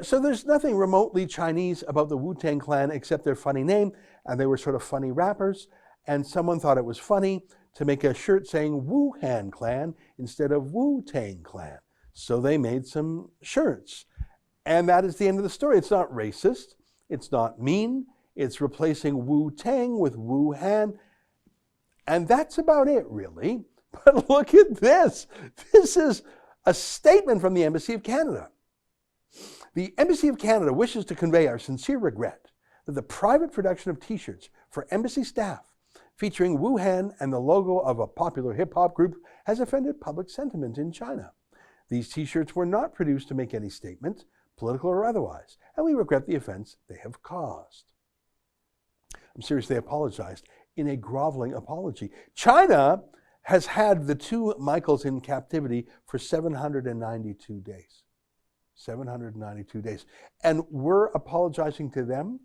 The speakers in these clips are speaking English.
So there's nothing remotely Chinese about the Wu-Tang Clan except their funny name, and they were sort of funny rappers, and someone thought it was funny to make a shirt saying Wuhan Clan instead of Wu-Tang Clan. So they made some shirts. And that is the end of the story. It's not racist. It's not mean. It's replacing Wu-Tang with Wuhan. And that's about it, really. But look at this. This is a statement from the Embassy of Canada. The Embassy of Canada wishes to convey our sincere regret that the private production of T-shirts for embassy staff featuring Wuhan and the logo of a popular hip-hop group has offended public sentiment in China. These T-shirts were not produced to make any statement, political or otherwise, and we regret the offense they have caused. I'm serious, they apologized in a groveling apology. China has had the two Michaels in captivity for 792 days. 792 days. And we're apologizing to them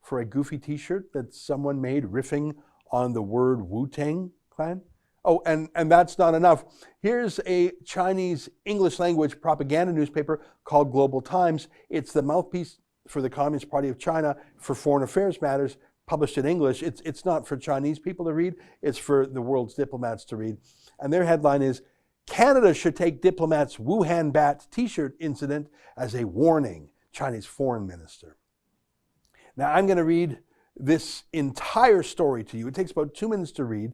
for a goofy T-shirt that someone made riffing on the word Wu-Tang Clan. Oh, and that's not enough. Here's a Chinese English language propaganda newspaper called Global Times. It's the mouthpiece for the Communist Party of China for foreign affairs matters, published in English. It's not for Chinese people to read, it's for the world's diplomats to read. And their headline is, Canada should take diplomats' Wuhan bat T-shirt incident as a warning, Chinese foreign minister. Now I'm going to read this entire story to you. It takes about 2 minutes to read,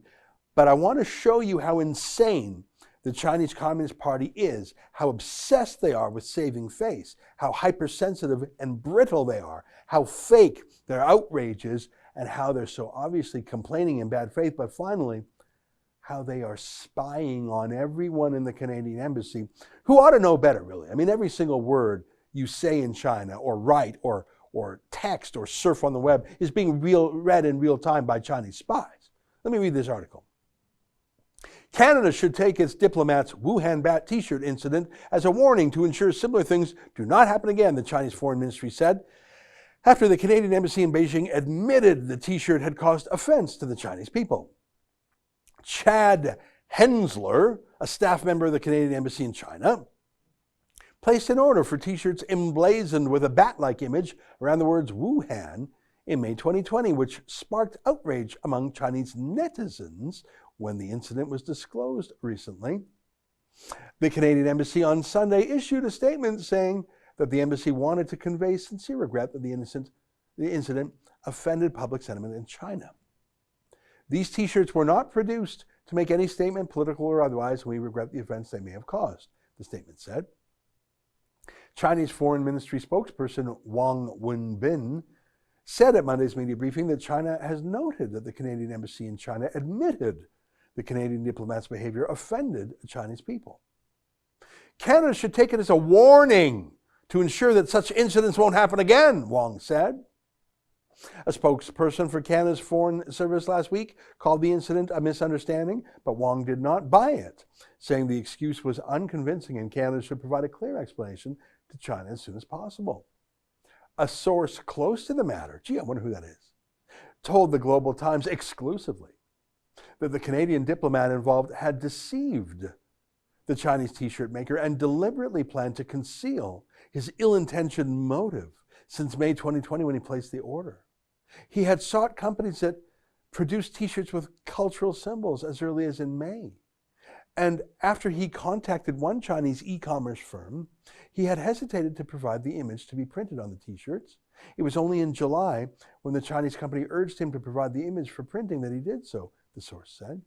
but I want to show you how insane the Chinese Communist Party is, how obsessed they are with saving face, how hypersensitive and brittle they are, how fake their outrage is, and how they're so obviously complaining in bad faith, but finally, how they are spying on everyone in the Canadian Embassy who ought to know better, really. I mean, every single word you say in China or write or text or surf on the web is being read in real time by Chinese spies. Let me read this article. Canada should take its diplomats' Wuhan bat T-shirt incident as a warning to ensure similar things do not happen again, the Chinese Foreign Ministry said, after the Canadian Embassy in Beijing admitted the T-shirt had caused offense to the Chinese people. Chad Hensler, a staff member of the Canadian Embassy in China, placed an order for T-shirts emblazoned with a bat-like image around the words Wuhan in May 2020, which sparked outrage among Chinese netizens when the incident was disclosed recently. The Canadian Embassy on Sunday issued a statement saying that the embassy wanted to convey sincere regret that the incident offended public sentiment in China. These T-shirts were not produced to make any statement, political or otherwise, and we regret the offense they may have caused, the statement said. Chinese Foreign Ministry spokesperson Wang Wenbin said at Monday's media briefing that China has noted that the Canadian Embassy in China admitted the Canadian diplomat's behavior offended Chinese people. Canada should take it as a warning to ensure that such incidents won't happen again, Wang said. A spokesperson for Canada's Foreign Service last week called the incident a misunderstanding, but Wang did not buy it, saying the excuse was unconvincing and Canada should provide a clear explanation to China as soon as possible. A source close to the matter, gee, I wonder who that is, told the Global Times exclusively that the Canadian diplomat involved had deceived the Chinese T-shirt maker and deliberately planned to conceal his ill-intentioned motive since May 2020 when he placed the order. He had sought companies that produce T-shirts with cultural symbols as early as in May. And after he contacted one Chinese e-commerce firm, he had hesitated to provide the image to be printed on the T-shirts. It was only in July when the Chinese company urged him to provide the image for printing that he did so, the source said.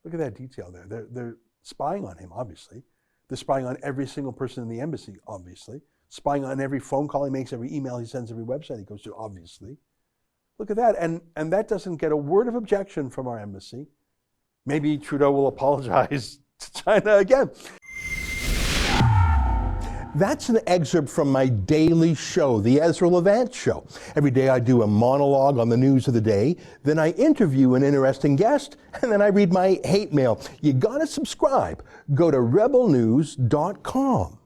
Look at that detail there. They're spying on him, obviously. They're spying on every single person in the embassy, obviously. Spying on every phone call he makes, every email he sends, every website he goes to, obviously. Look at that. And that doesn't get a word of objection from our embassy. Maybe Trudeau will apologize to China again. That's an excerpt from my daily show, the Ezra Levant Show. Every day I do a monologue on the news of the day, then I interview an interesting guest, and then I read my hate mail. You gotta subscribe. Go to rebelnews.com.